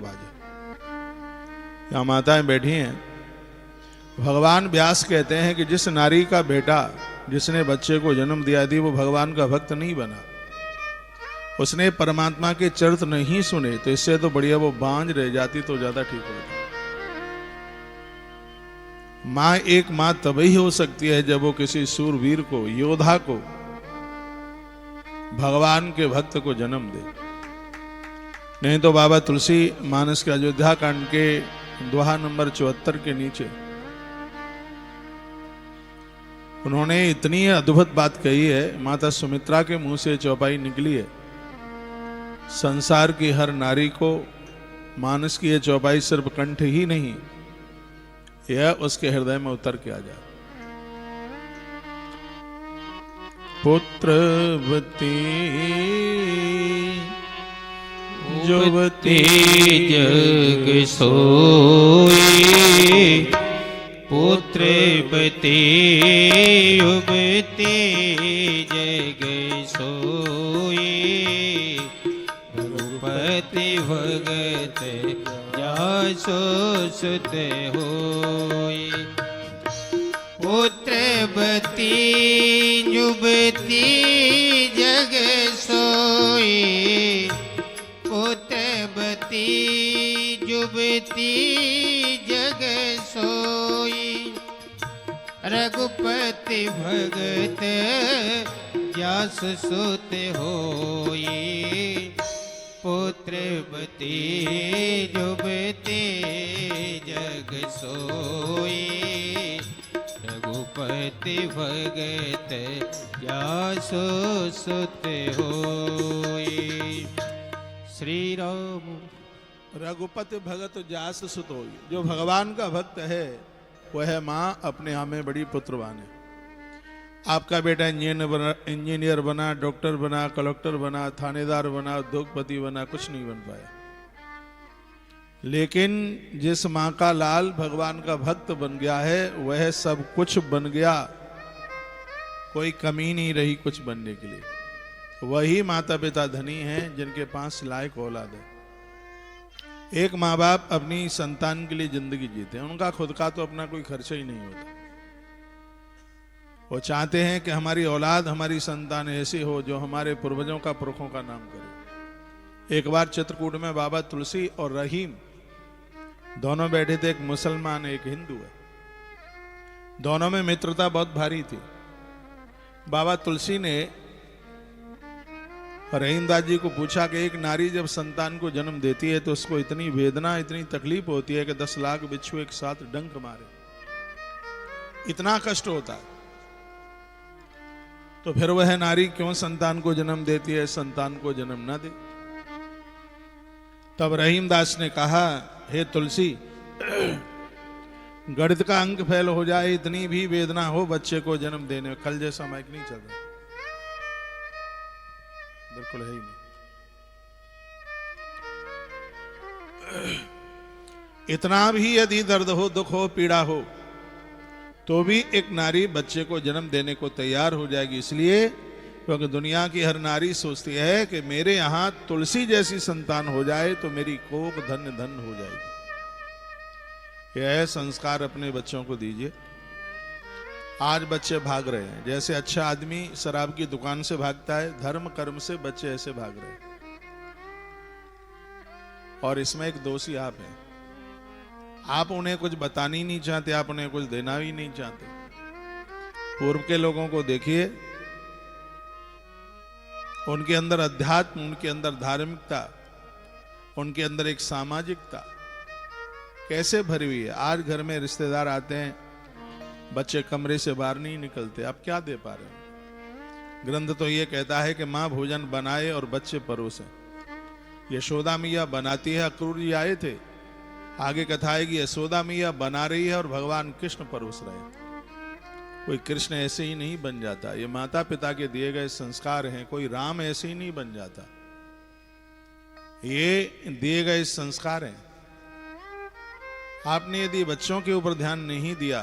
बाजे। यहाँ माताएं बैठी हैं। भगवान व्यास कहते हैं कि जिस नारी का बेटा जिसने बच्चे को जन्म दिया यदि वो भगवान का भक्त नहीं बना, उसने परमात्मा के चरित्र नहीं सुने, तो इससे तो बढ़िया वो बांझ रह जाती तो ज्यादा ठीक होता। मां एक मां तभी हो सकती है जब वो किसी सूरवीर को, योद्धा को, भगवान के भक्त को जन्म दे। नहीं तो बाबा तुलसी मानस के अयोध्या कांड के दोहा नंबर 74 के नीचे उन्होंने इतनी अद्भुत बात कही है, माता सुमित्रा के मुंह से चौपाई निकली है। संसार की हर नारी को मानस की यह चौपाई सिर्फ कंठ ही नहीं, यह उसके हृदय में उतर के आ जाए। पुत्रवती युवती जग सोई, पुत्रवती युवती जग सोई, रघुपति भगत जासो सुत होई। पुत्रवती युवती जग सोई, पुत्रवती युवती जग सोई, रघुपति भगत जास सुत होई। पुत्रवती युवती जग सोई, रघुपति भगत जास सुत होई। श्री राम। रघुपति भगत जास सुत होई। जो भगवान का भक्त है वह माँ अपने यहाँ में बड़ी पुत्रवान है। आपका बेटा इंजीनियर बना, डॉक्टर बना, कलेक्टर बना, थानेदार बना, उद्योगपति बना, कुछ नहीं बन पाया। लेकिन जिस माँ का लाल भगवान का भक्त बन गया है वह सब कुछ बन गया, कोई कमी नहीं रही कुछ बनने के लिए। वही माता पिता धनी हैं जिनके पास लायक औलाद है। एक माँ बाप अपनी संतान के लिए जिंदगी जीते हैं, उनका खुद का तो अपना कोई खर्चा ही नहीं होता। वो चाहते हैं कि हमारी औलाद, हमारी संतान ऐसी हो जो हमारे पूर्वजों का, पुरखों का नाम करे। एक बार चित्रकूट में बाबा तुलसी और रहीम दोनों बैठे थे, एक मुसलमान एक हिंदू है। दोनों में मित्रता बहुत भारी थी। बाबा तुलसी ने रहीमदास जी को पूछा कि एक नारी जब संतान को जन्म देती है तो उसको इतनी वेदना, इतनी तकलीफ होती है कि 10 लाख बिच्छू एक साथ डंक मारे, इतना कष्ट होता है, तो फिर वह नारी क्यों संतान को जन्म देती है, संतान को जन्म न दे। तब रहीमदास ने कहा, हे तुलसी, गणित का अंक फेल हो जाए, इतनी भी वेदना हो बच्चे को जन्म देने में, कल जैसा माइक नहीं चल रहा, बिल्कुल है ही नहीं। इतना भी यदि दर्द हो, दुख हो, पीड़ा हो, तो भी एक नारी बच्चे को जन्म देने को तैयार हो जाएगी। इसलिए क्योंकि दुनिया की हर नारी सोचती है कि मेरे यहां तुलसी जैसी संतान हो जाए तो मेरी कोख धन्य धन्य हो जाएगी। यह संस्कार अपने बच्चों को दीजिए। आज बच्चे भाग रहे हैं, जैसे अच्छा आदमी शराब की दुकान से भागता है, धर्म कर्म से बच्चे ऐसे भाग रहे हैं। और इसमें एक दोषी आप हैं। आप उन्हें कुछ बताना ही नहीं चाहते, आप उन्हें कुछ देना भी नहीं चाहते। पूर्व के लोगों को देखिए, उनके अंदर अध्यात्म, उनके अंदर धार्मिकता, उनके अंदर एक सामाजिकता कैसे भरी हुई है। आज घर में रिश्तेदार आते हैं, बच्चे कमरे से बाहर नहीं निकलते, आप क्या दे पा रहे हो। ग्रंथ तो ये कहता है कि माँ भोजन बनाए और बच्चे परोसे। यशोदा मैया बनाती है, अक्रूर जी आए थे, आगे कथा आएगी, यशोदा मैया बना रही है और भगवान कृष्ण परोस रहे हैं। कोई कृष्ण ऐसे ही नहीं बन जाता, ये माता पिता के दिए गए संस्कार हैं। कोई राम ऐसे ही नहीं बन जाता, ये दिए गए संस्कार हैं। आपने यदि बच्चों के ऊपर ध्यान नहीं दिया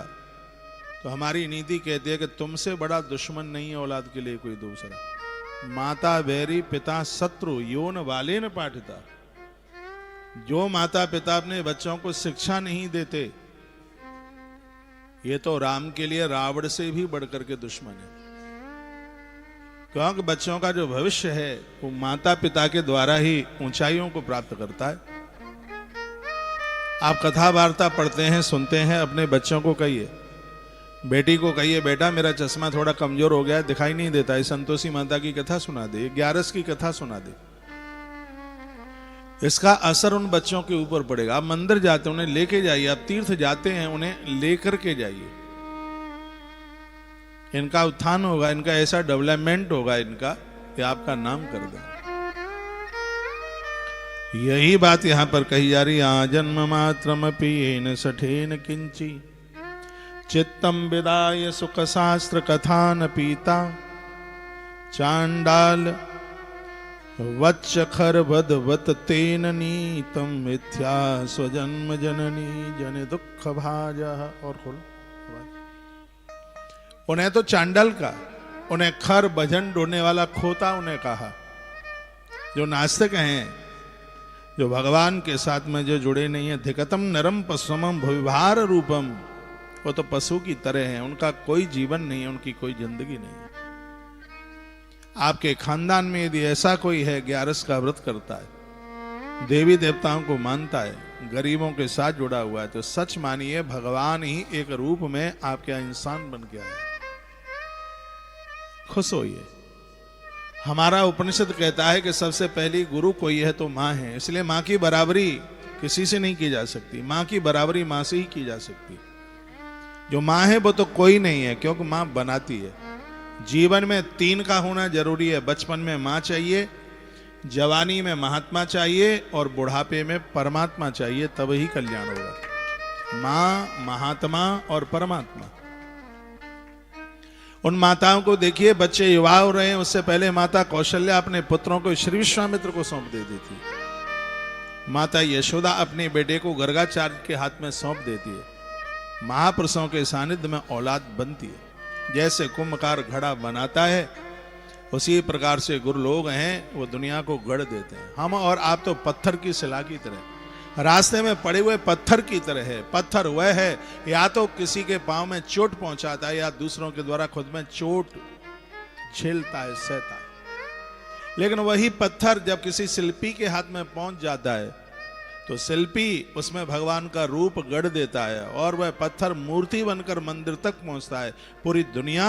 तो हमारी नीति कहती है कि तुमसे बड़ा दुश्मन नहीं है औलाद के लिए कोई दूसरा। माता बैरी पिता शत्रु, योन वाले न पाठिता। जो माता पिता अपने बच्चों को शिक्षा नहीं देते, ये तो राम के लिए रावण से भी बढ़कर के दुश्मन है। क्योंकि बच्चों का जो भविष्य है वो माता पिता के द्वारा ही ऊंचाइयों को प्राप्त करता है। आप कथा वार्ता पढ़ते हैं, सुनते हैं, अपने बच्चों को कहिए, बेटी को कहिए, बेटा मेरा चश्मा थोड़ा कमजोर हो गया है, दिखाई नहीं देता है, संतोषी माता की कथा सुना दे, 11 की कथा सुना दे। इसका असर उन बच्चों के ऊपर पड़ेगा। आप मंदिर जाते हैं, उन्हें लेके जाइए, आप तीर्थ जाते हैं, उन्हें लेकर के जाइए। इनका उत्थान होगा, इनका ऐसा डेवलपमेंट होगा इनका कि आपका नाम कर दें। यही बात यहां पर कही जा रही, आजन्म मात्रमपि येन सठेन किंची चित्तम विदाय सुख शास्त्र कथान पीता चांडाल वच्च खरबद वत तेन नीतम मिथ्या स्वजन्म जननी जन दुख भाजा। और खोलो, उन्हें तो चांडाल का, उन्हें खर भजन ढूंढने वाला खोता उन्हें कहा। जो नास्तिक हैं, जो भगवान के साथ में जो जुड़े नहीं है, धिकतम नरम पशुमम भविभार रूपम, वो तो पशु की तरह है, उनका कोई जीवन नहीं है, उनकी कोई जिंदगी नहीं है। आपके खानदान में यदि ऐसा कोई है, 11 का व्रत करता है, देवी देवताओं को मानता है, गरीबों के साथ जुड़ा हुआ है, तो सच मानिए भगवान ही एक रूप में आपके यहाँ इंसान बन गया है। खुश होइए। हमारा उपनिषद कहता है कि सबसे पहली गुरु कोई है तो माँ है, इसलिए माँ की बराबरी किसी से नहीं की जा सकती, माँ की बराबरी माँ से ही की जा सकती। जो माँ है वो तो कोई नहीं है, क्योंकि माँ बनाती है। जीवन में 3 का होना जरूरी है। बचपन में माँ चाहिए, जवानी में महात्मा चाहिए, और बुढ़ापे में परमात्मा चाहिए, तब ही कल्याण होगा। माँ, महात्मा और परमात्मा। उन माताओं को देखिए, बच्चे युवा हो रहे हैं, उससे पहले माता कौशल्या अपने पुत्रों को श्री विश्वामित्र को सौंप देती थी। माता यशोदा अपने बेटे को गर्गाचार्य के हाथ में सौंप देती है। महापुरुषों के सानिध्य में औलाद बनती है। जैसे कुंभकार घड़ा बनाता है, उसी प्रकार से गुरु लोग हैं, वो दुनिया को गढ़ देते हैं। हम और आप तो पत्थर की शिला की तरह, रास्ते में पड़े हुए पत्थर की तरह है। पत्थर वह है, या तो किसी के पांव में चोट पहुंचाता है, या दूसरों के द्वारा खुद में चोट झेलता है, सहता है। लेकिन वही पत्थर जब किसी शिल्पी के हाथ में पहुंच जाता है, तो शिल्पी उसमें भगवान का रूप गढ़ देता है, और वह पत्थर मूर्ति बनकर मंदिर तक पहुंचता है। पूरी दुनिया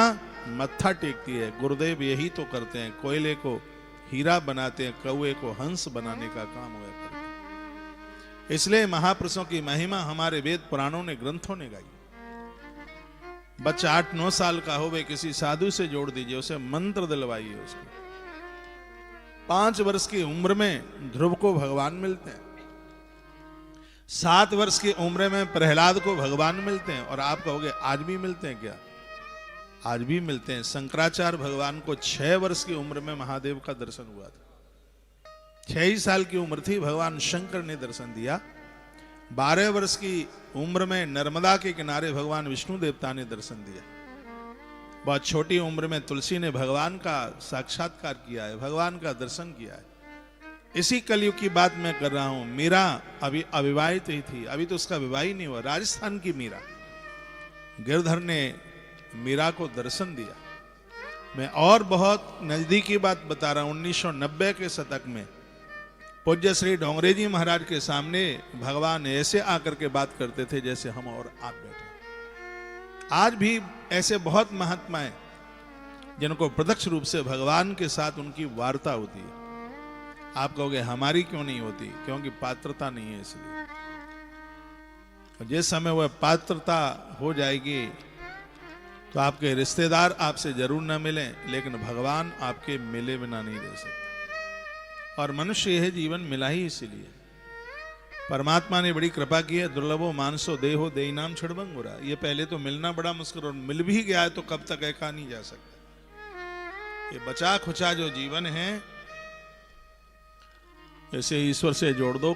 मत्था टेकती है। गुरुदेव यही तो करते हैं, कोयले को हीरा बनाते हैं, कौए को हंस बनाने का काम हुआ करते हैं। इसलिए महापुरुषों की महिमा हमारे वेद पुराणों ने, ग्रंथों ने गाई। बच्चा 8-9 साल का हो, वे किसी साधु से जोड़ दीजिए, उसे मंत्र दिलवाइए उसको। 5 वर्ष की उम्र में ध्रुव को भगवान मिलते हैं, 7 वर्ष की उम्र में प्रहलाद को भगवान मिलते हैं। और आप कहोगे आज भी मिलते हैं क्या? आज भी मिलते हैं। शंकराचार्य भगवान को 6 वर्ष की उम्र में महादेव का दर्शन हुआ था। 6 ही साल की उम्र थी, भगवान शंकर ने दर्शन दिया। 12 वर्ष की उम्र में नर्मदा के किनारे भगवान विष्णु देवता ने दर्शन दिया। बहुत छोटी उम्र में तुलसी ने भगवान का साक्षात्कार किया है, भगवान का दर्शन किया है। इसी कलयुग की बात मैं कर रहा हूं। मीरा अभी अविवाहित ही थी, अभी तो उसका विवाह ही नहीं हुआ। राजस्थान की मीरा, गिरधर ने मीरा को दर्शन दिया। मैं और बहुत नजदीकी बात बता रहा हूं। 1990 के शतक में पूज्य श्री डोंगरे जी महाराज के सामने भगवान ऐसे आकर के बात करते थे जैसे हम और आप बैठे। आज भी ऐसे बहुत महात्मा हैं जिनको प्रत्यक्ष रूप से भगवान के साथ उनकी वार्ता होती है। आप कहोगे हमारी क्यों नहीं होती? क्योंकि पात्रता नहीं है। इसलिए जिस समय वह पात्रता हो जाएगी तो आपके रिश्तेदार आपसे जरूर न मिलें, लेकिन भगवान आपके मिले बिना नहीं रह सकते। और मनुष्य यह जीवन मिला ही इसीलिए। परमात्मा ने बड़ी कृपा की है। दुर्लभो मानसो देहो देई नाम छड़बंगुरा। ये पहले तो मिलना बड़ा मुश्किल, और मिल भी गया है तो कब तक एका नहीं जा सकता। ये बचा खुचा जो जीवन है, इसे ईश्वर से जोड़ दो।